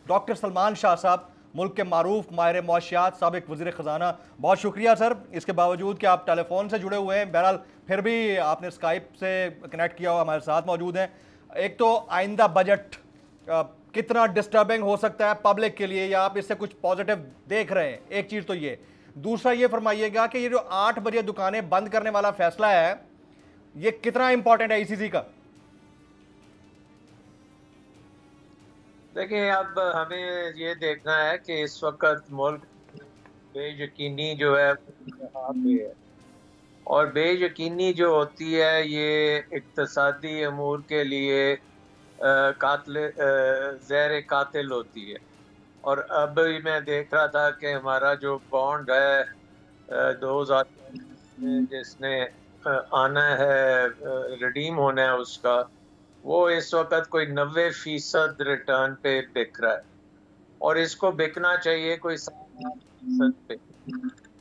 Doctor Salman Shah साहब, मुल्क के मारूफ माहिर मुआशियात, साबिक वज़ीर ख़जाना, बहुत शुक्रिया सर, इसके बावजूद कि आप टेलीफोन से जुड़े हुए हैं, बहरहाल फिर भी आपने स्काइप से कनेक्ट किया हुआ, हमारे साथ मौजूद हैं। एक तो आइंदा बजट कितना डिस्टर्बिंग हो सकता है पब्लिक के लिए, या आप इससे कुछ पॉजिटिव देख रहे हैं, एक चीज़ तो ये। दूसरा ये फरमाइएगा कि ये जो 8 बजे दुकानें बंद करने वाला फैसला है, ये कितना इंपॉर्टेंट है ईसीसी का? देखिए, अब हमें ये देखना है कि इस वक्त मुल्क बेयकीनी जो है कहाँ पे है, और बेयकीनी जो होती है ये इक्तसादी अमूर के लिए कातिल ज़ेर कातिल होती है। और अब मैं देख रहा था कि हमारा जो बॉन्ड है 2000 में जिसने आना है, रिडीम होना है उसका, वो इस वक्त कोई 90% रिटर्न पे बिक रहा है, और इसको बिकना चाहिए कोई 60% पे।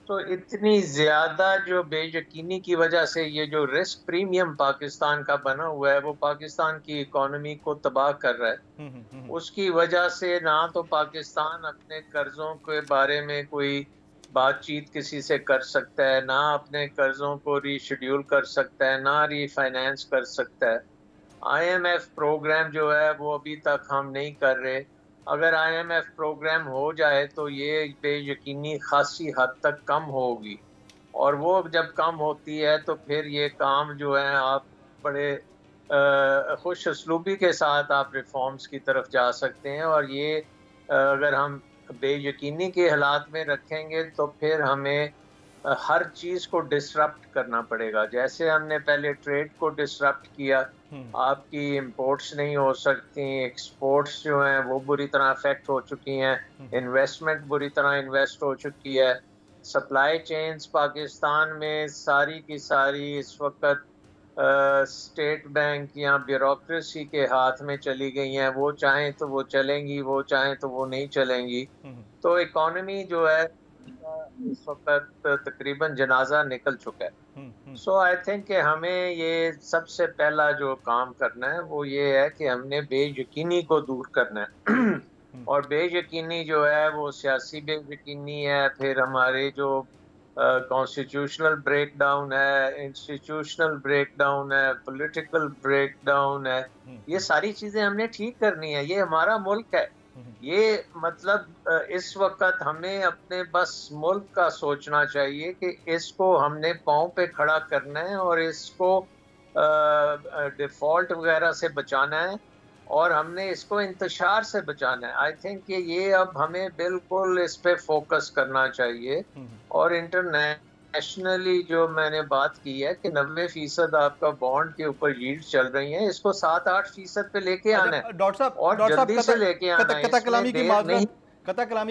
तो इतनी ज्यादा जो बेयकीनी की वजह से ये जो रिस्क प्रीमियम पाकिस्तान का बना हुआ है वो पाकिस्तान की इकोनॉमी को तबाह कर रहा है। उसकी वजह से ना तो पाकिस्तान अपने कर्जों के बारे में कोई बातचीत किसी से कर सकता है, ना अपने कर्जों को रीशेड्यूल कर सकता है, ना रीफाइनेंस कर सकता है। आईएमएफ प्रोग्राम जो है वो अभी तक हम नहीं कर रहे। अगर आईएमएफ प्रोग्राम हो जाए तो ये बेयकीनी खासी हद तक कम होगी, और वो जब कम होती है तो फिर ये काम जो है आप बड़े खुश असलूबी के साथ आप रिफॉर्म्स की तरफ जा सकते हैं। और ये अगर हम बेयकीनी के हालात में रखेंगे तो फिर हमें हर चीज को डिसरप्ट करना पड़ेगा। जैसे हमने पहले ट्रेड को डिसरप्ट किया, आपकी इंपोर्ट्स नहीं हो सकती, एक्सपोर्ट्स जो हैं वो बुरी तरह अफेक्ट हो चुकी हैं, इन्वेस्टमेंट बुरी तरह इन्वेस्ट हो चुकी है, सप्लाई चेन्स पाकिस्तान में सारी की सारी इस वक्त स्टेट बैंक या ब्यूरोक्रेसी के हाथ में चली गई हैं। वो चाहें तो वो चलेंगी, वो चाहें तो वो नहीं चलेंगी। तो इकोनॉमी जो है इस वक्त तकरीबन जनाजा निकल चुका है। सो आई थिंक कि हमें ये सबसे पहला जो काम करना है वो ये है कि हमने बेयकीनी को दूर करना है। और बेयकीनी जो है वो सियासी बेयकीनी है, फिर हमारे जो कॉन्स्टिट्यूशनल ब्रेकडाउन है, इंस्टीट्यूशनल ब्रेकडाउन है, पॉलिटिकल ब्रेकडाउन है। ये सारी चीजें हमने ठीक करनी है। ये हमारा मुल्क है। ये मतलब इस वक्त हमें अपने बस मुल्क का सोचना चाहिए कि इसको हमने पांव पे खड़ा करना है और इसको डिफॉल्ट वगैरह से बचाना है, और हमने इसको इंतशार से बचाना है। आई थिंक कि ये अब हमें बिल्कुल इस पे फोकस करना चाहिए। और इंटरनेशनली जो मैंने बात की है कि 90% आपका बॉन्ड के ऊपर यील्ड चल रही है, इसको 7-8% पे लेके आना है, डॉक्टर साहब, और जल्दी से लेके आना है। कता कलामी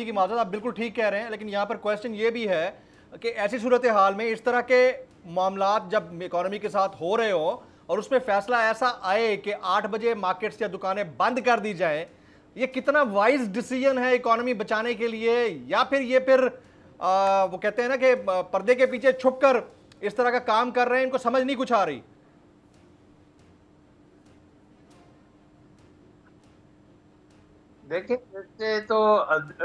की माजरत, आप बिल्कुल ठीक कह रहे हैं, लेकिन यहाँ पर क्वेश्चन ये भी है कि ऐसी सूरत हाल में इस तरह के मामलात जब इकोनॉमी के साथ हो रहे हो और उसमें फैसला ऐसा आए कि 8 बजे मार्केट्स या दुकानें बंद कर दी जाए, ये कितना वाइज डिसीजन है इकोनॉमी बचाने के लिए? या फिर ये फिर वो कहते हैं ना कि पर्दे के पीछे छुपकर इस तरह का काम कर रहे हैं, इनको समझ नहीं कुछ आ रही? देखिए, इससे तो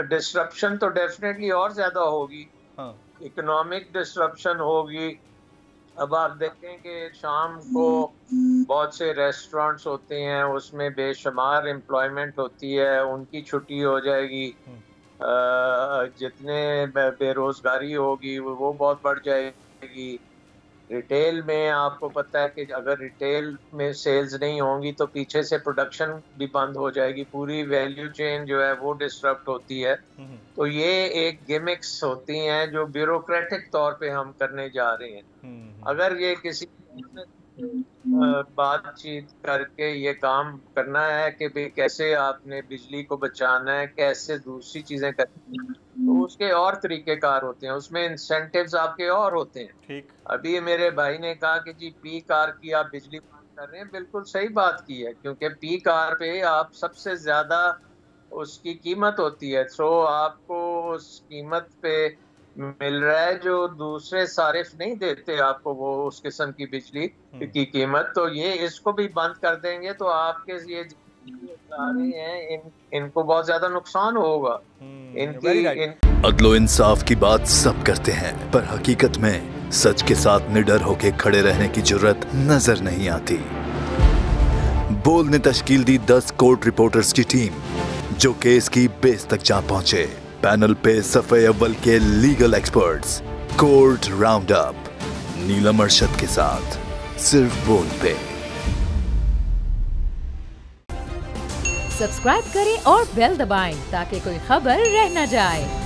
डिस्रप्शन तो डेफिनेटली और ज्यादा होगी। हाँ, इकोनॉमिक डिस्रप्शन होगी। अब आप देखें कि शाम को बहुत से रेस्टोरेंट्स होते हैं, उसमें बेशुमार एम्प्लॉयमेंट होती है, उनकी छुट्टी हो जाएगी। जितने बेरोजगारी होगी वो बहुत बढ़ जाएगी। रिटेल में आपको पता है कि अगर रिटेल में सेल्स नहीं होंगी तो पीछे से प्रोडक्शन भी बंद हो जाएगी, पूरी वैल्यू चेन जो है वो डिस्टर्ब होती है। तो ये एक गिमिक्स होती हैं जो ब्यूरोक्रेटिक तौर पे हम करने जा रहे हैं। अगर ये किसी बातचीत करके ये काम करना है कि भाई कैसे आपने बिजली को बचाना है, कैसे दूसरी चीजें करनी है, तो उसके और तरीकेकार होते हैं, उसमें इंसेंटिव्स आपके और होते हैं। ठीक, अभी मेरे भाई ने कहा कि जी पीक आवर की आप बिजली बंद कर रहे हैं, बिल्कुल सही बात की है, क्योंकि पीक आवर पे आप सबसे ज्यादा उसकी कीमत होती है। सो आपको उस कीमत पे मिल रहा है जो दूसरे सारिफ नहीं देते आपको, वो उस किस्म की बिजली की कीमत। तो ये इसको भी बंद कर देंगे तो आपके ये आ रही हैं इनको बहुत ज्यादा नुकसान होगा। very right. अदलो इंसाफ की बात सब करते हैं, पर हकीकत में सच के साथ निडर होके खड़े रहने की जुर्रत नजर नहीं आती। बोल ने तश्कील दी 10 कोर्ट रिपोर्टर्स की टीम, जो केस की बेस तक जा पहुंचे। पैनल पे सफे अव्वल के legal experts, court round up, Neelam Arshad के साथ सिर्फ बोल पे। सब्सक्राइब करें और बेल दबाएं ताकि कोई खबर रह न जाए।